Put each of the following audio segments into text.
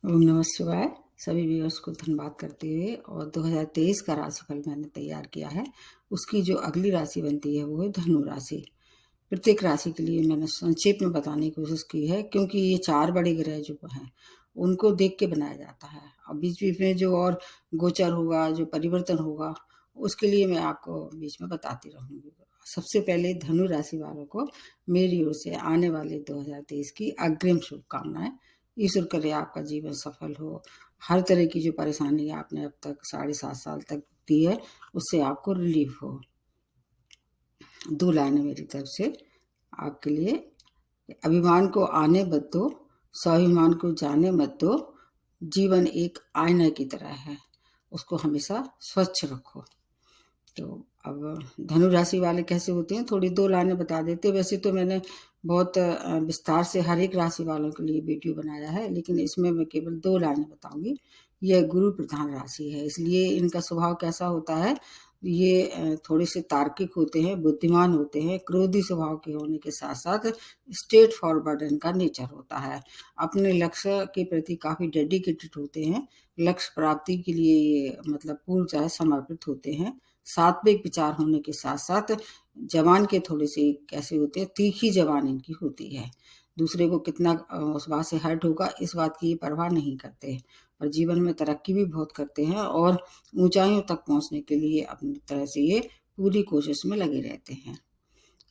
ओम नमः शिवाय। सभी व्यूअर्स को धन्यवाद करते हुए और 2023 का राशिफल मैंने तैयार किया है। उसकी जो अगली राशि बनती है वो है धनु राशि। प्रत्येक राशि के लिए मैंने संक्षेप में बताने की कोशिश की है, क्योंकि ये 4 बड़े ग्रह जो हैं उनको देख के बनाया जाता है। और बीच-बीच में जो और गोचर होगा, जो परिवर्तन होगा, उसके लिए मैं आपको बीच में बताती रहूँगी। सबसे पहले धनु राशि वालों को मेरी ओर से आने वाले 2023 की अग्रिम शुभकामनाएँ। ईश्वर करे आपका जीवन सफल हो। हर तरह की जो परेशानी आपने अब तक 7.5 साल तक दी है, उससे आपको रिलीफ हो। 2 लाइनें मेरी तरफ से आपके लिए। अभिमान को आने मत दो, स्वाभिमान को जाने मत दो। जीवन एक आईना की तरह है, उसको हमेशा स्वच्छ रखो। तो अब धनु राशि वाले कैसे होते हैं, थोड़ी 2 लाइनें बता देते हैं। वैसे तो मैंने बहुत विस्तार से हर एक राशि वालों के लिए वीडियो बनाया है, लेकिन इसमें मैं केवल 2 लाइनें बताऊँगी। यह गुरु प्रधान राशि है, इसलिए इनका स्वभाव कैसा होता है, ये थोड़े से तार्किक होते हैं, बुद्धिमान होते हैं, क्रोधी स्वभाव के होने के साथ-साथ स्ट्रेट फॉरवर्ड इनका नेचर होता है। अपने लक्ष्य के प्रति काफ़ी डेडिकेटेड होते हैं। लक्ष्य प्राप्ति के लिए ये मतलब पूर्णतः समर्पित होते हैं। सात्विक विचार होने के साथ-साथ ज़बान के थोड़े से कैसे होते हैं, तीखी ज़बान इनकी होती है। दूसरे को कितना उस बात से हर्ट होगा, इस बात की ये परवाह नहीं करते। और जीवन में तरक्की भी बहुत करते हैं और ऊँचाइयों तक पहुँचने के लिए अपनी तरह से ये पूरी कोशिश में लगे रहते हैं।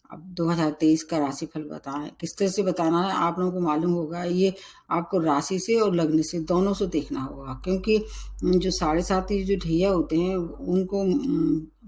अब 2023 का राशिफल बताएँ, किस तरह से बताना है आप लोगों को मालूम होगा। ये आपको राशि से और लग्न से दोनों से देखना होगा, क्योंकि जो साढ़े साती जो ढैया होते हैं उनको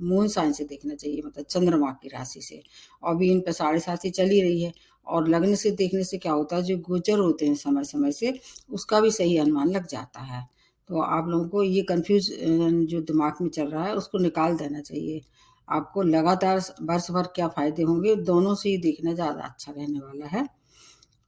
मून साइन से देखना चाहिए, मतलब चंद्रमा की राशि से। और अभी इन पे साढ़े साती चल ही रही है। और लग्न से देखने से क्या होता है, जो गोचर होते हैं समय-समय से, उसका भी सही अनुमान लग जाता है। तो आप लोगों को ये जो दिमाग में चल रहा है उसको निकाल देना चाहिए। आपको लगातार वर्ष भर क्या फ़ायदे होंगे, दोनों से ही देखना ज़्यादा अच्छा रहने वाला है।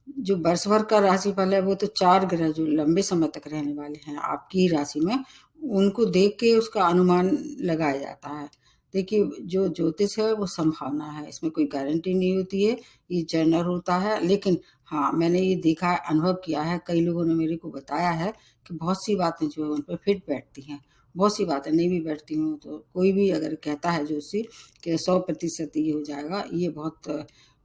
जो वर्ष भर का राशिफल है वो तो 4 ग्रह जो लंबे समय तक रहने वाले हैं आपकी ही राशि में, उनको देख के उसका अनुमान लगाया जाता है। देखिए, जो ज्योतिष है वो संभावना है, इसमें कोई गारंटी नहीं होती है, ये जनरल होता है। लेकिन हाँ, मैंने ये देखा है, अनुभव किया है, कई लोगों ने मेरे को बताया है कि बहुत सी बातें जो है उन पे फिट बैठती हैं, बहुत सी बातें नहीं भी बैठती हों। तो कोई भी अगर कहता है ज्योतिषी कि 100% ये हो जाएगा, ये बहुत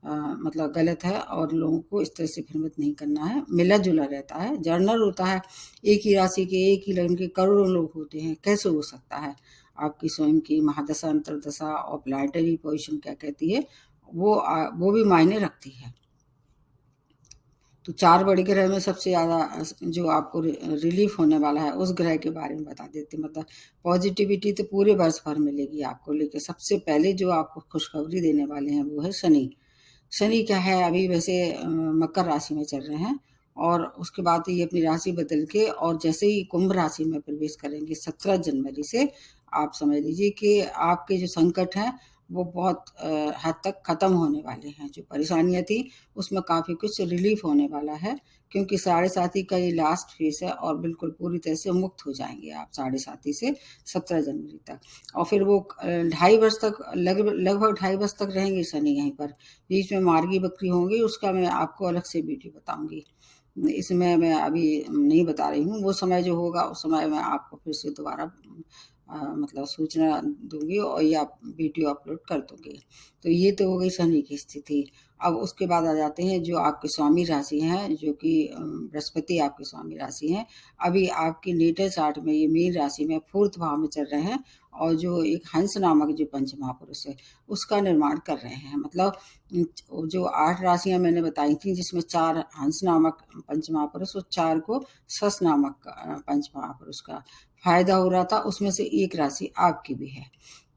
मतलब गलत है और लोगों को इस तरह से भ्रमित नहीं करना है। मिला-जुला रहता है, जर्नल होता है। एक ही राशि के, एक ही लग्न के करोड़ों लोग होते हैं, कैसे हो सकता है? आपकी स्वयं की महादशा, अंतर्दशा और प्लैनेटरी पोज़ीशन क्या कहती है, वो भी मायने रखती है। तो 4 बड़े ग्रह में सबसे ज़्यादा जो आपको रिलीफ़ होने वाला है, उस ग्रह के बारे में बता देते हैं। मतलब पॉज़िटिविटी तो पूरे वर्ष भर मिलेगी आपको, लेकिन सबसे पहले जो आपको खुशखबरी देने वाले हैं, वो है शनि। शनि क्या है, अभी वैसे मकर राशि में चल रहे हैं और उसके बाद ये अपनी राशि बदल के और जैसे ही कुंभ राशि में प्रवेश करेंगे 17 जनवरी से, आप समझ लीजिए कि आपके जो संकट हैं वो बहुत हद तक ख़त्म होने वाले हैं। जो परेशानियाँ थी उसमें काफ़ी कुछ रिलीफ़ होने वाला है, क्योंकि साढ़े साती का ये लास्ट फ़ेज़ है और बिल्कुल पूरी तरह से मुक्त हो जाएँगे आप साढ़े साती से 17 जनवरी तक। और फिर वो ढाई वर्ष तक लगभग ढाई वर्ष तक रहेंगे शनि यहीं पर। बीच में मार्गी बकरी होंगी, उसका मैं आपको अलग से वीडियो बताऊँगी। इसमें मैं अभी नहीं बता रही हूँ, वो समय जो होगा उस समय मैं आपको फिर से दोबारा मतलब सूचना दूँगी और या वीडियो अपलोड कर दूँगी। तो ये तो हो गई शनि की स्थिति। अब उसके बाद आ जाते हैं जो आपके स्वामी राशि हैं, जो कि बृहस्पति आपकी स्वामी राशि हैं। अभी आपकी नेटल चार्ट में ये मीन राशि में 4th भाव में चल रहे हैं और जो एक हंस नामक जो पंच महापुरुष है, उसका निर्माण कर रहे हैं। मतलब जो 8 राशियाँ मैंने बताई थी, जिसमें 4 हंस नामक पंच महापुरुष और 4 को सस नामक पंच महापुरुष का फ़ायदा हो रहा था, उसमें से एक राशि आपकी भी है।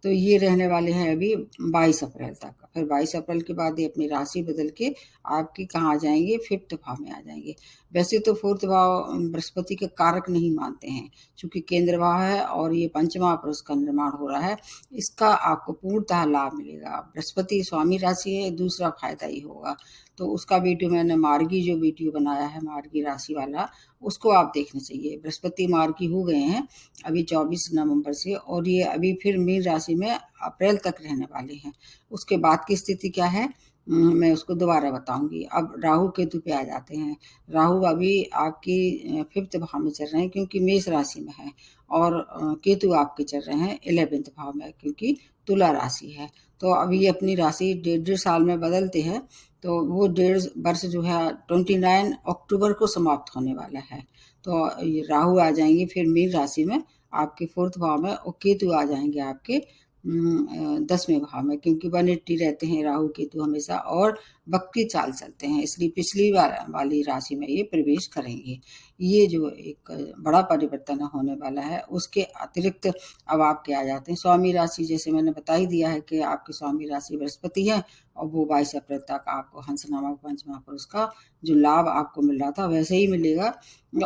तो ये रहने वाले हैं अभी 22 अप्रैल तक। फिर 22 अप्रैल के बाद ये अपनी राशि बदल के आपकी कहाँ आ जाएँगे, 5th भाव में आ जाएँगे। वैसे तो 4th भाव बृहस्पति के कारक नहीं मानते हैं, चूँकि केंद्र भाव है और ये पंच महापुरुष का निर्माण हो रहा है, इसका आपको पूर्णतः लाभ मिलेगा। बृहस्पति स्वामी राशि है, दूसरा फ़ायदा ही होगा। तो उसका वीडियो मैंने मार्गी जो वीडियो बनाया है, मार्गी राशि वाला, उसको आप देखना चाहिए। बृहस्पति मार्गी हो गए हैं अभी 24 नवंबर से और ये अभी फिर मीन राशि में अप्रैल तक रहने वाले हैं। उसके बाद की स्थिति क्या है, मैं उसको दोबारा बताऊंगी। अब राहु केतु पे आ जाते हैं। राहु अभी आपकी 5th भाव में चल रहे हैं क्योंकि मेष राशि में है, और केतु आपके चल रहे हैं 11th भाव में क्योंकि तुला राशि है। तो अब ये अपनी राशि 1.5 साल में बदलते हैं, तो वो 1.5 वर्ष जो है 29 अक्टूबर को समाप्त होने वाला है। तो ये राहु आ जाएंगे फिर मीन राशि में आपके 4th भाव में, और केतु आ जाएंगे आपके 10वें भाव में, क्योंकि 180 रहते हैं राहु केतु हमेशा, और वक्री चाल चलते हैं, इसलिए पिछली वाली राशि में ये प्रवेश करेंगे। ये जो एक बड़ा परिवर्तन होने वाला है। उसके अतिरिक्त अब आपके आ जाते हैं स्वामी राशि। जैसे मैंने बता ही दिया है कि आपकी स्वामी राशि बृहस्पति है, और वो 22 अप्रैल तक आपको हंस नामक पंच महापुरुष का जो लाभ आपको मिल रहा था वैसे ही मिलेगा।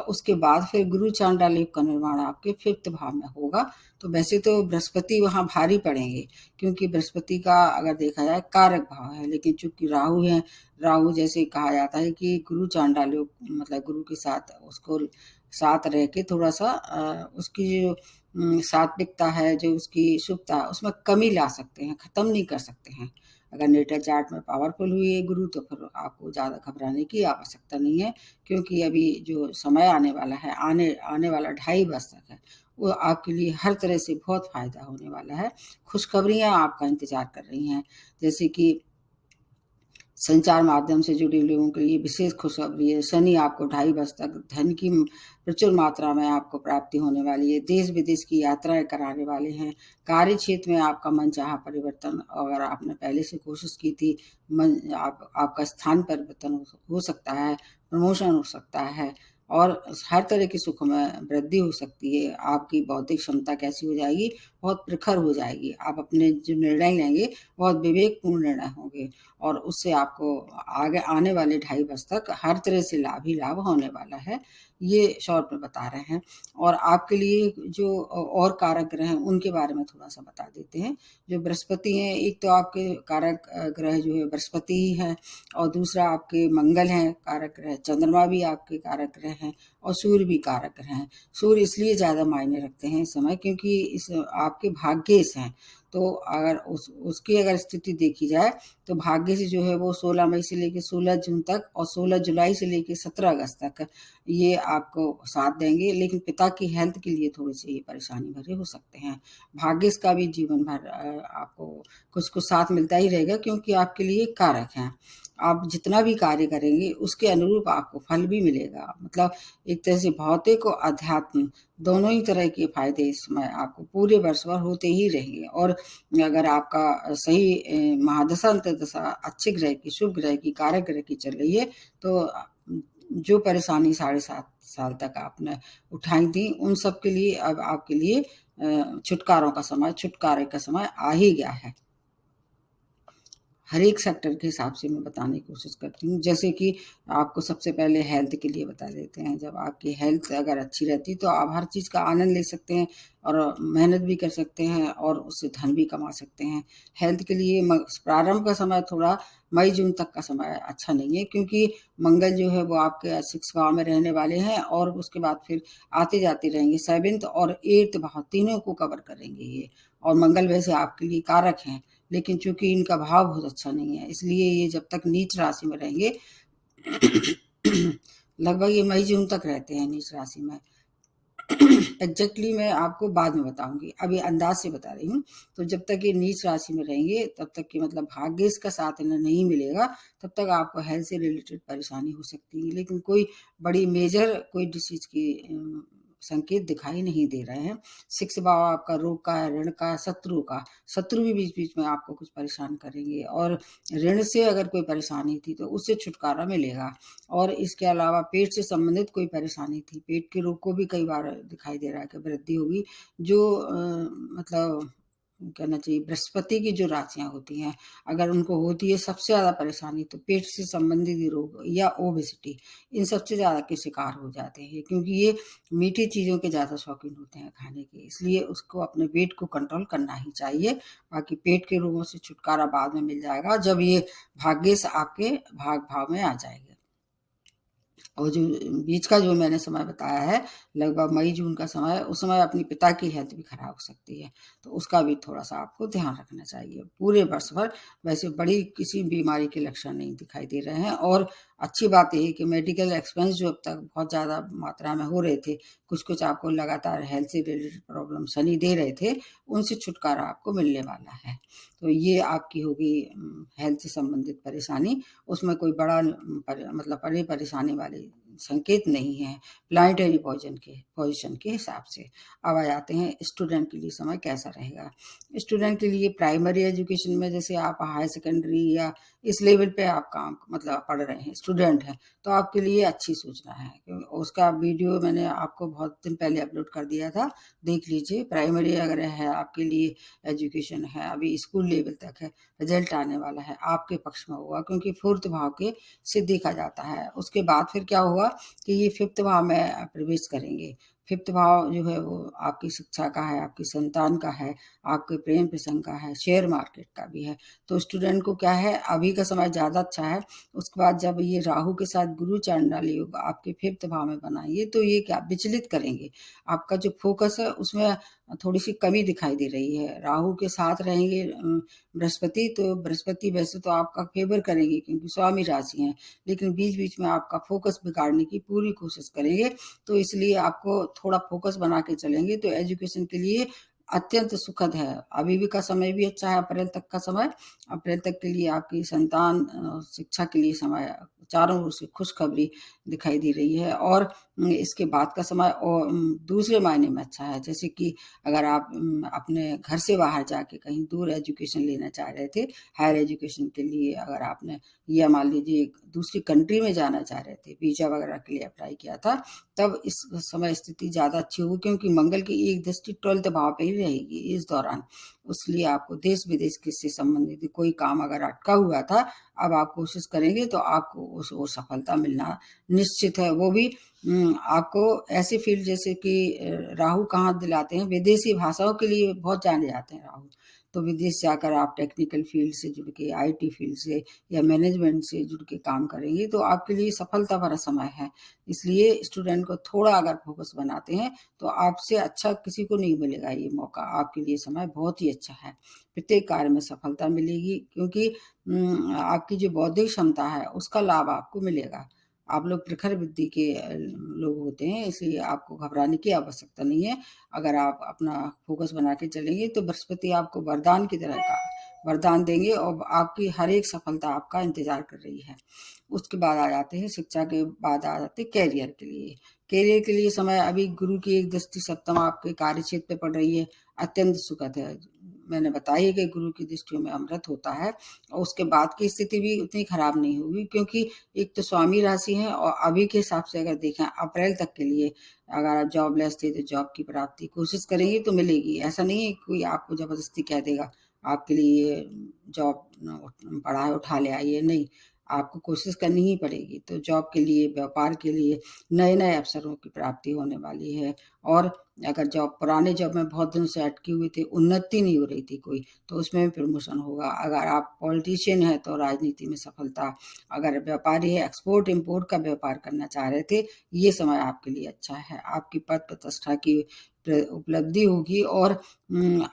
उसके बाद फिर गुरु चांडाल योग का निर्माण आपके 5th भाव में होगा। तो वैसे तो बृहस्पति वहाँ भारी पड़ेंगे, क्योंकि बृहस्पति का अगर देखा जाए कारक भाव है, लेकिन चूंकि राहु है, राहु जैसे कहा जाता है कि गुरु चांडाल योग, मतलब गुरु के साथ उसको साथ रह के थोड़ा सा उसकी जो सात्विकता है, जो उसकी शुभता है, उसमें कमी ला सकते हैं, खत्म नहीं कर सकते हैं। अगर नेटल चार्ट में पावरफुल हुई है गुरु, तो फिर आपको ज़्यादा घबराने की आवश्यकता नहीं है, क्योंकि अभी जो समय आने वाला है, आने आने वाला 2.5 वर्ष तक है, वो आपके लिए हर तरह से बहुत फायदा होने वाला है। खुशखबरियां आपका इंतजार कर रही हैं, जैसे कि संचार माध्यम से जुड़े लोगों के लिए विशेष खुशखबरी है। शनि आपको 2.5 वर्ष तक धन की प्रचुर मात्रा में आपको प्राप्ति होने वाली है। देश विदेश की यात्राएं कराने वाले हैं। कार्य क्षेत्र में आपका मनचाहा परिवर्तन, अगर आपने पहले से कोशिश की थी, आपका स्थान परिवर्तन हो सकता है, प्रमोशन हो सकता है, और हर तरह के सुख में वृद्धि हो सकती है। आपकी बौद्धिक क्षमता कैसी हो जाएगी, बहुत प्रखर हो जाएगी। आप अपने जो निर्णय लेंगे बहुत विवेकपूर्ण निर्णय होंगे, और उससे आपको आगे आने वाले 2.5 वर्ष तक हर तरह से लाभ ही लाभ होने वाला है। ये शॉर्ट में बता रहे हैं। और आपके लिए जो और कारक ग्रह हैं उनके बारे में थोड़ा सा बता देते हैं। जो बृहस्पति हैं, एक तो आपके कारक ग्रह जो है बृहस्पति ही है, और दूसरा आपके मंगल हैं कारक ग्रह, चंद्रमा भी आपके कारक ग्रह हैं, और सूर्य भी कारक ग्रह हैं। सूर्य इसलिए ज़्यादा मायने रखते हैं इस समय क्योंकि इस आपके भाग्येश हैं। तो अगर उसकी अगर स्थिति देखी जाए, तो भाग्य से जो है वो 16 मई से लेकर 16 जून तक, और 16 जुलाई से लेकर 17 अगस्त तक ये आपको साथ देंगे। लेकिन पिता की हेल्थ के लिए थोड़ी सी ये परेशानी भरे हो सकते हैं। भाग्येश का भी जीवन भर आपको कुछ कुछ साथ मिलता ही रहेगा, क्योंकि आपके लिए कारक हैं। आप जितना भी कार्य करेंगे उसके अनुरूप आपको फल भी मिलेगा। मतलब एक तरह से भौतिक और अध्यात्म दोनों ही तरह के फायदे इसमें आपको पूरे वर्ष भर होते ही रहेंगे। और अगर आपका सही महादशा अंतर्दशा अच्छे ग्रह की, शुभ ग्रह की, कारक ग्रह की चल रही है, तो जो परेशानी 7.5 साल तक आपने उठाई थी, उन सब के लिए अब आपके लिए छुटकारों का समय, छुटकारे का समय आ ही गया है। हर एक सेक्टर के हिसाब से मैं बताने की कोशिश करती हूँ। जैसे कि आपको सबसे पहले हेल्थ के लिए बता देते हैं। जब आपकी हेल्थ अगर अच्छी रहती, तो आप हर चीज़ का आनंद ले सकते हैं, और मेहनत भी कर सकते हैं, और उससे धन भी कमा सकते हैं। हेल्थ के लिए प्रारंभ का समय थोड़ा मई जून तक का समय अच्छा नहीं है, क्योंकि मंगल जो है वो आपके 6 भाव में रहने वाले हैं, और उसके बाद फिर आते जाते रहेंगे। 7th और 8th भाव तीनों को कवर करेंगे ये। और मंगल वैसे आपके लिए कारक हैं, लेकिन चूंकि इनका भाव बहुत अच्छा नहीं है, इसलिए ये जब तक नीच राशि में रहेंगे लगभग ये मई जून तक रहते हैं नीच राशि में। एग्जैक्टली मैं आपको बाद में बताऊंगी, अभी अंदाज से बता रही हूँ। तो जब तक ये नीच राशि में रहेंगे, तब तक कि मतलब भाग्य इसका साथ इन्हें नहीं मिलेगा, तब तक आपको हेल्थ से रिलेटेड परेशानी हो सकती है। लेकिन कोई बड़ी मेजर कोई डिसीज की संकेत दिखाई नहीं दे रहे हैं। 6 भाव आपका रोग का, ऋण का, शत्रु का, शत्रु भी बीच बीच में आपको कुछ परेशान करेंगे, और ऋण से अगर कोई परेशानी थी तो उससे छुटकारा मिलेगा। और इसके अलावा पेट से संबंधित कोई परेशानी थी, पेट के रोग को भी कई बार दिखाई दे रहा है कि वृद्धि होगी। जो मतलब कहना चाहिए बृहस्पति की जो राशियां होती हैं, अगर उनको होती है सबसे ज़्यादा परेशानी, तो पेट से संबंधित रोग या ओबेसिटी, इन सबसे ज़्यादा के शिकार हो जाते हैं, क्योंकि ये मीठी चीज़ों के ज़्यादा शौकीन होते हैं खाने के। इसलिए उसको अपने पेट को कंट्रोल करना ही चाहिए। बाकी पेट के रोगों से छुटकारा बाद में मिल जाएगा, जब ये भाग्य से आपके भाग भाव में आ जाएगा। और जो बीच का जो मैंने समय बताया है, लगभग मई जून का समय, उस समय अपने पिता की हेल्थ भी खराब हो सकती है, तो उसका भी थोड़ा सा आपको ध्यान रखना चाहिए। पूरे वर्ष भर वैसे बड़ी किसी बीमारी के लक्षण नहीं दिखाई दे रहे हैं। और अच्छी बात यह है कि मेडिकल एक्सपेंस जो अब तक बहुत ज़्यादा मात्रा में हो रहे थे, कुछ कुछ आपको लगातार हेल्थ से रिलेटेड प्रॉब्लम शनि दे रहे थे, उनसे छुटकारा आपको मिलने वाला है। तो ये आपकी होगी हेल्थ से संबंधित परेशानी। उसमें कोई बड़ा मतलब बड़ी परेशानी वाली संकेत नहीं है प्लानिटरी पोजीशन के हिसाब से। अब आ जाते हैं स्टूडेंट के लिए समय कैसा रहेगा। स्टूडेंट के लिए प्राइमरी एजुकेशन में, जैसे आप हाई सेकेंडरी या इस लेवल पे आप काम मतलब पढ़ रहे हैं, स्टूडेंट हैं, तो आपके लिए अच्छी सूचना है। उसका वीडियो मैंने आपको बहुत दिन पहले अपलोड कर दिया था, देख लीजिए। प्राइमरी अगर है आपके लिए एजुकेशन है, अभी स्कूल लेवल तक है, रिजल्ट आने वाला है, आपके पक्ष में होगा, क्योंकि फोर्थ भाव के से देखा जाता है। उसके बाद फिर क्या होगा कि ये फिफ्थ भाव में प्रवेश करेंगे। फिफ्थ भाव जो है वो आपकी शिक्षा का है, आपकी संतान का है, आपके प्रेम प्रसंग का है, शेयर मार्केट का भी है। तो स्टूडेंट को क्या है, अभी का समय ज़्यादा अच्छा है। उसके बाद जब ये राहु के साथ गुरु चांडाल योग आपके फिफ्थ भाव में बनाएंगे, तो ये क्या विचलित करेंगे आपका जो फोकस है, उसमें थोड़ी सी कमी दिखाई दे रही है। राहु के साथ रहेंगे बृहस्पति, तो बृहस्पति वैसे तो आपका फेवर करेंगे क्योंकि स्वामी राशि हैं, लेकिन बीच बीच में आपका फोकस बिगाड़ने की पूरी कोशिश करेंगे। तो इसलिए आपको थोड़ा फोकस बना के चलेंगे तो एजुकेशन के लिए अत्यंत सुखद है। अभी भी का समय भी अच्छा है, अप्रैल तक का समय। अप्रैल तक के लिए आपकी संतान शिक्षा के लिए समय चारों ओर से खुशखबरी दिखाई दे रही है। और इसके बाद का समय और दूसरे मायने में अच्छा है। जैसे कि अगर आप अपने घर से बाहर जाके कहीं दूर एजुकेशन लेना चाह रहे थे, हायर एजुकेशन के लिए, अगर आपने या मान लीजिए दूसरी कंट्री में जाना चाह रहे थे, वीजा वगैरह के लिए अप्लाई किया था, तब इस समय स्थिति ज़्यादा अच्छी होगी, क्योंकि मंगल की एक दृष्टि 12th भाव पे ही रहेगी इस दौरान। इसलिए आपको देश विदेश से संबंधित कोई काम अगर अटका हुआ था, अब आप कोशिश करेंगे तो आपको वो सफलता मिलना निश्चित है। वो भी आपको ऐसे फील्ड, जैसे कि राहु कहाँ दिलाते हैं, विदेशी भाषाओं के लिए बहुत जाने जाते हैं राहु। तो विदेश जाकर आप टेक्निकल फील्ड से जुड़ के, आईटी फील्ड से या मैनेजमेंट से जुड़ के काम करेंगे, तो आपके लिए सफलता भरा समय है। इसलिए स्टूडेंट को थोड़ा अगर फोकस बनाते हैं तो आपसे अच्छा किसी को नहीं मिलेगा ये मौका। आपके लिए समय बहुत ही अच्छा है, प्रत्येक कार्य में सफलता मिलेगी, क्योंकि आपकी जो बौद्धिक क्षमता है उसका लाभ आपको मिलेगा। आप लोग प्रखर बुद्धि के लोग होते हैं, इसलिए आपको घबराने की आवश्यकता नहीं है। अगर आप अपना फोकस बना के चलेंगे तो बृहस्पति आपको वरदान की तरह का वरदान देंगे और आपकी हर एक सफलता आपका इंतजार कर रही है। उसके बाद आ जाते हैं, शिक्षा के बाद आ जाते हैं कैरियर के लिए। कैरियर के लिए समय, अभी गुरु की एक दृष्टि सप्तम आपके कार्य क्षेत्र पे पड़ रही है, अत्यंत सुखद है। मैंने बताया कि गुरु की दृष्टियों में अमृत होता है। और उसके बाद की स्थिति भी उतनी खराब नहीं होगी, क्योंकि एक तो स्वामी राशि है, और अभी के हिसाब से अगर देखें अप्रैल तक के लिए, अगर आप जॉबलेस थे तो जॉब की प्राप्ति कोशिश करेंगे तो मिलेगी। ऐसा नहीं है कोई आपको जबरदस्ती कह देगा आपके लिए जॉब पड़ा है उठा ले आइए, नहीं, आपको कोशिश करनी ही पड़ेगी। तो जॉब के लिए, व्यापार के लिए नए नए अवसरों की प्राप्ति होने वाली है। और अगर जॉब, पुराने जॉब में बहुत दिनों से अटकी हुई थी, उन्नति नहीं हो रही थी कोई, तो उसमें भी प्रमोशन होगा। अगर आप पॉलिटिशियन हैं तो राजनीति में सफलता। अगर व्यापारी है, एक्सपोर्ट इम्पोर्ट का व्यापार करना चाह रहे थे, ये समय आपके लिए अच्छा है। आपकी पद प्रतिष्ठा की उपलब्धि होगी, और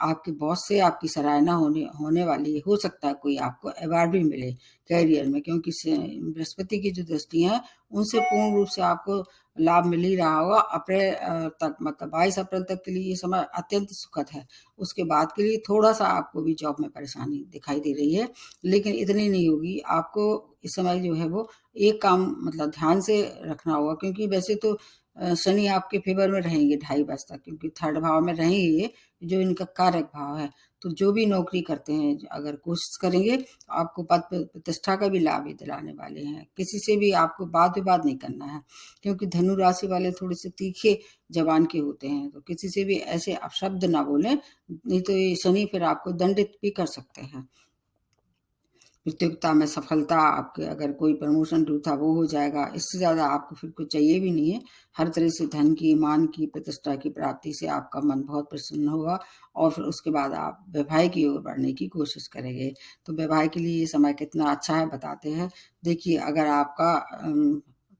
आपके बॉस से आपकी सराहना होने वाली है। हो सकता है कोई आपको अवार्ड भी मिले कैरियर में, क्योंकि बृहस्पति की जो दृष्टि है उनसे पूर्ण रूप से आपको लाभ मिल ही रहा होगा। अप्रैल तक, मतलब 22 अप्रैल तक के लिए ये समय अत्यंत सुखद है। उसके बाद के लिए थोड़ा सा आपको भी जॉब में परेशानी दिखाई दे रही है, लेकिन इतनी नहीं होगी। आपको इस समय जो है वो एक काम मतलब ध्यान से रखना होगा, क्योंकि वैसे तो शनि आपके फेवर में रहेंगे 2.5 वर्ष तक, क्योंकि थर्ड भाव में रहेंगे ये, जो इनका कारक भाव है। तो जो भी नौकरी करते हैं, अगर कोशिश करेंगे तो आपको पद प्रतिष्ठा का भी लाभ ही दिलाने वाले हैं। किसी से भी आपको वाद विवाद नहीं करना है, क्योंकि धनु राशि वाले थोड़े से तीखे जबान के होते हैं, तो किसी से भी ऐसे अपशब्द ना बोलें, नहीं तो ये शनि फिर आपको दंडित भी कर सकते हैं। प्रतियोगिता में सफलता, आपके अगर कोई प्रमोशन ड्यू था वो हो जाएगा, इससे ज़्यादा आपको फिर कुछ चाहिए भी नहीं है। हर तरह से धन की, मान की, प्रतिष्ठा की प्राप्ति से आपका मन बहुत प्रसन्न होगा, और फिर उसके बाद आप वैवाहिक की ओर बढ़ने की कोशिश करेंगे। तो वैवाहिक के लिए ये समय कितना अच्छा है बताते हैं। देखिए, अगर आपका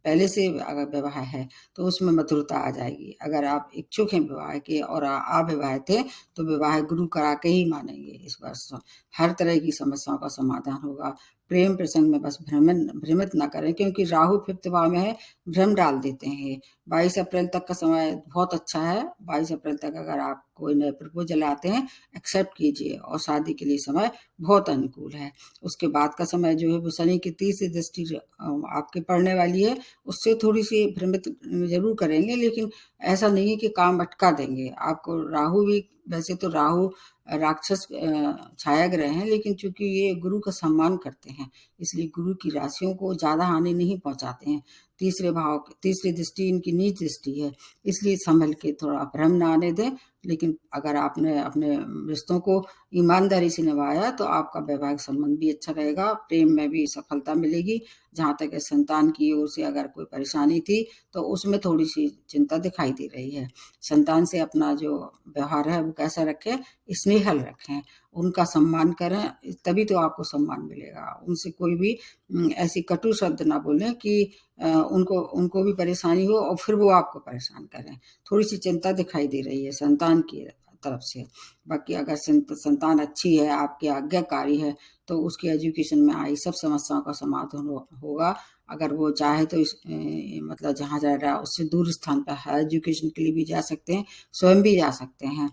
पहले से अगर विवाह है तो उसमें मधुरता आ जाएगी। अगर आप इच्छुक हैं विवाह के और अविवाहित थे तो विवाह गुरु करा के ही मानेंगे। इस वर्ष हर तरह की समस्याओं का समाधान होगा। प्रेम प्रसंग में बस भ्रमित ना करें, क्योंकि राहु 5th भाव में है, भ्रम डाल देते हैं। 22 अप्रैल तक का समय बहुत अच्छा है। 22 अप्रैल तक अगर आप कोई नए प्रपोजल आते हैं, एक्सेप्ट कीजिए और शादी के लिए समय बहुत अनुकूल है। उसके बाद का समय जो है वो शनि की तीसरी दृष्टि आपके पड़ने वाली है, उससे थोड़ी सी भ्रमित जरूर करेंगे, लेकिन ऐसा नहीं है कि काम अटका देंगे आपको। राहु भी, वैसे तो राहु राक्षस छाया ग्रह हैं, लेकिन चूंकि ये गुरु का सम्मान करते हैं इसलिए गुरु की राशियों को ज्यादा हानि नहीं पहुंचाते हैं। तीसरी दृष्टि इनकी नीच दृष्टि है, इसलिए संभल के थोड़ा भ्रम ना आने दें। लेकिन अगर आपने अपने रिश्तों को ईमानदारी से निभाया तो आपका वैवाहिक संबंध भी अच्छा रहेगा, प्रेम में भी सफलता मिलेगी। जहाँ तक संतान की ओर से अगर कोई परेशानी थी तो उसमें थोड़ी सी चिंता दिखाई दे रही है। संतान से अपना जो व्यवहार है वो कैसा रखें, स्नेहल रखें, उनका सम्मान करें, तभी तो आपको सम्मान मिलेगा। उनसे कोई भी ऐसी कटु शब्द ना बोलें कि उनको भी परेशानी हो और फिर वो आपको परेशान करें। थोड़ी सी चिंता दिखाई दे रही है संतान की तरफ से। बाकी अगर संतान अच्छी है, आपके आज्ञाकारी है, तो उसके एजुकेशन में आई सब समस्याओं का समाधान होगा। अगर वो चाहे तो मतलब जहाँ जा रहा है उससे दूर स्थान पर हायर एजुकेशन के लिए भी जा सकते हैं, स्वयं भी जा सकते हैं।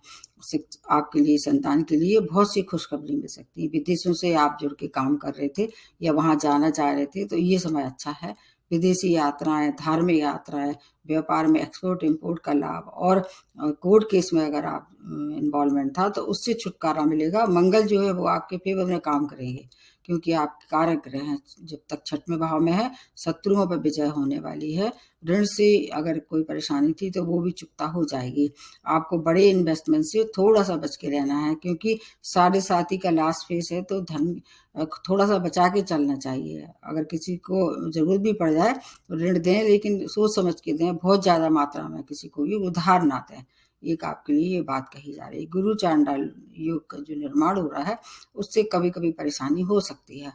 आपके लिए, संतान के लिए बहुत सी खुशखबरी मिल सकती है। विदेशों से आप जुड़ के काम कर रहे थे या वहां जाना चाह रहे थे तो ये समय अच्छा है। विदेशी यात्राएं, धार्मिक यात्राएं, व्यापार में एक्सपोर्ट इंपोर्ट का लाभ, और कोर्ट केस में अगर आप इन्वॉल्वमेंट था तो उससे छुटकारा मिलेगा। मंगल जो है वो आपके फेवर में काम करेंगे, क्योंकि आप कारक ग्रह हैं। जब तक 6वें भाव में है, शत्रुओं पर विजय होने वाली है। ऋण से अगर कोई परेशानी थी तो वो भी चुकता हो जाएगी। आपको बड़े इन्वेस्टमेंट से थोड़ा सा बच के रहना है, क्योंकि 7.5 का लास्ट फेस है, तो धन थोड़ा सा बचा के चलना चाहिए। अगर किसी को जरूरत भी पड़ जाए तो ऋण दें, लेकिन सोच समझ के दें, बहुत ज्यादा मात्रा में किसी को भी उधार ना दें। एक आपके लिए ये बात कही जा रही है। गुरु चांडाल योग का जो निर्माण हो रहा है उससे कभी कभी परेशानी हो सकती है।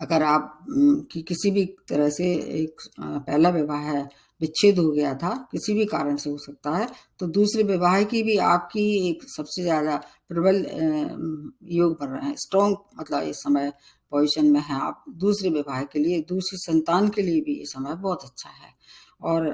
अगर आप की किसी भी तरह से एक पहला विवाह है, विच्छेद हो गया था, किसी भी कारण से हो सकता है, तो दूसरे विवाह की भी आपकी एक सबसे ज्यादा प्रबल योग बन रहे हैं। स्ट्रॉन्ग मतलब इस समय पोजीशन में है आप दूसरे विवाह के लिए। दूसरी संतान के लिए भी ये समय बहुत अच्छा है और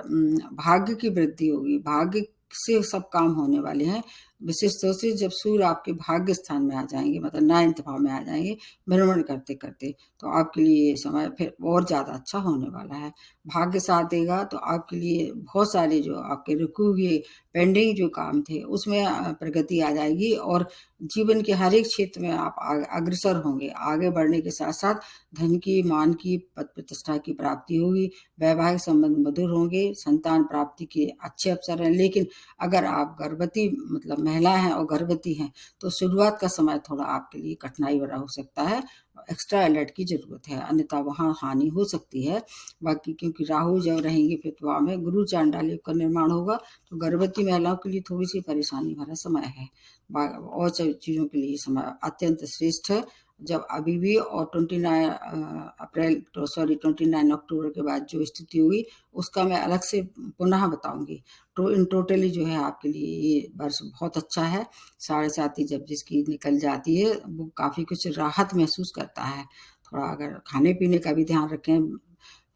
भाग्य की वृद्धि होगी। भाग्य से सब काम होने वाले हैं। विशेष तौर से जब सूर्य आपके भाग्य स्थान में आ जाएंगे, मतलब 9th भाव में आ जाएंगे भ्रमण करते करते, तो आपके लिए ये समय फिर और ज्यादा अच्छा होने वाला है। भाग्य साथ देगा तो आपके लिए बहुत सारे जो आपके रुके हुए पेंडिंग जो काम थे उसमें प्रगति आ जाएगी और जीवन के हर एक क्षेत्र में आप अग्रसर होंगे। आगे बढ़ने के साथ साथ धन की, मान की, पद प्रतिष्ठा की प्राप्ति होगी। वैवाहिक संबंध मधुर होंगे। संतान प्राप्ति के अच्छे अवसर हैं। लेकिन अगर आप गर्भवती मतलब महिला हैं और गर्भवती हैं तो शुरुआत का समय थोड़ा आपके लिए कठिनाई भरा हो सकता है। एक्स्ट्रा अलर्ट की जरूरत है, अन्यथा वहां हानि हो सकती है। बाकी क्योंकि राहु जब रहेंगे 5th भाव में, गुरु चांडाल योग का निर्माण होगा, तो गर्भवती महिलाओं के लिए थोड़ी सी परेशानी भरा समय है। और चीजों के लिए समय अत्यंत श्रेष्ठ है। जब अभी भी और 29 अक्टूबर के बाद जो स्थिति हुई उसका मैं अलग से पुनः बताऊंगी। तो इन टोटली जो है आपके लिए ये वर्ष बहुत अच्छा है। 7.5 जब जिसकी निकल जाती है वो काफी कुछ राहत महसूस करता है। थोड़ा अगर खाने पीने का भी ध्यान रखें।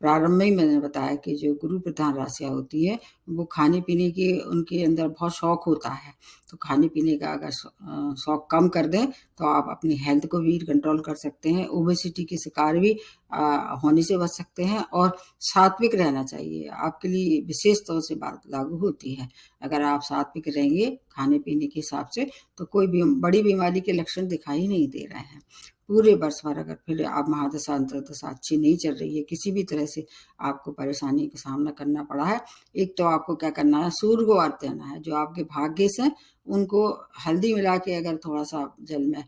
प्रारंभ में ही मैंने बताया कि जो गुरु प्रधान राशियां होती है वो खाने पीने की उनके अंदर बहुत शौक होता है, तो खाने पीने का अगर शौक कम कर दें तो आप अपनी हेल्थ को भी कंट्रोल कर सकते हैं। ओबेसिटी के शिकार भी होने से बच सकते हैं और सात्विक रहना चाहिए। आपके लिए विशेष तौर से बात लागू होती है। अगर आप सात्विक रहेंगे खाने पीने के हिसाब से तो कोई भी बड़ी बीमारी के लक्षण दिखाई नहीं दे रहे हैं। पूरे वर्ष भर अगर फिर आप महादशा अंतर्दशा अच्छी नहीं चल रही है, किसी भी तरह से आपको परेशानी का सामना करना पड़ा है, एक तो आपको क्या करना है, सूर्य को अर्घ्य देना है। जो आपके भाग्य से उनको हल्दी मिला के अगर थोड़ा सा जल में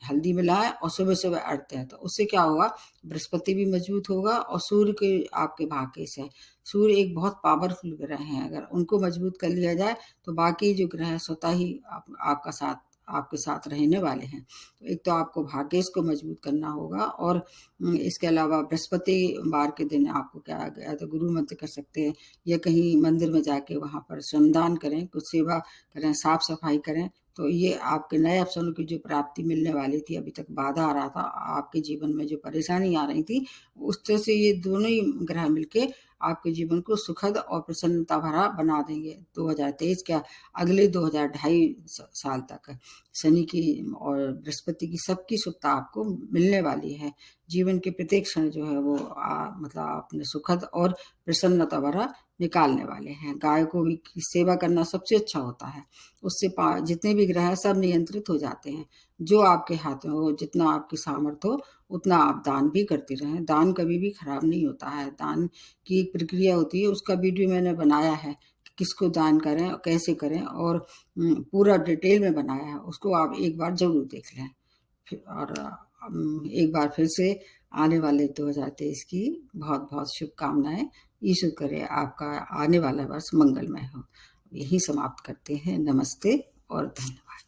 हल्दी मिलाए और सुबह सुबह अर्घ्य दें तो उससे क्या होगा, बृहस्पति भी मजबूत होगा और सूर्य के आपके भाग्य से, सूर्य एक बहुत पावरफुल ग्रह है, अगर उनको मजबूत कर लिया जाए तो बाकी जो ग्रह स्वतः ही आपका साथ आपके साथ रहने वाले हैं। तो एक तो आपको भाग्येश को मजबूत करना होगा, और इसके अलावा बृहस्पतिवार के दिन आपको क्या या तो गुरु मंत्र कर सकते हैं, या कहीं मंदिर में जाके वहाँ पर श्रमदान करें, कुछ सेवा करें, साफ-सफाई करें। तो ये आपके नए अवसरों की जो प्राप्ति मिलने वाली थी, अभी तक बाधा आ रहा था, आपके जीवन में जो परेशानी आ रही थी, उस तरह से ये दोनों ही ग्रह मिलके आपके जीवन को सुखद और प्रसन्नता भरा बना देंगे 2023 क्या, अगले 2000 ढाई साल तक। शनि की और बृहस्पति की सबकी शुभता आपको मिलने वाली है। जीवन के प्रत्येक क्षण जो है वो मतलब आपने सुखद और प्रसन्नता भरा निकालने वाले हैं। गाय को भी की सेवा करना सबसे अच्छा होता है। उससे जितने भी ग्रह हैं सब नियंत्रित हो जाते हैं। जो आपके हाथ में हो, जितना आपकी सामर्थ्य हो, उतना आप दान भी करते रहें। दान कभी भी खराब नहीं होता है। दान की एक प्रक्रिया होती है, उसका वीडियो मैंने बनाया है कि किसको दान करें और कैसे करें, और पूरा डिटेल में बनाया है। उसको आप एक बार ज़रूर देख लें। फिर और एक बार फिर से आने वाले 2023 की बहुत-बहुत शुभकामनाएँ। ईश्वर करे आपका आने वाला वर्ष मंगलमय हो। यहीं समाप्त करते हैं। नमस्ते और धन्यवाद।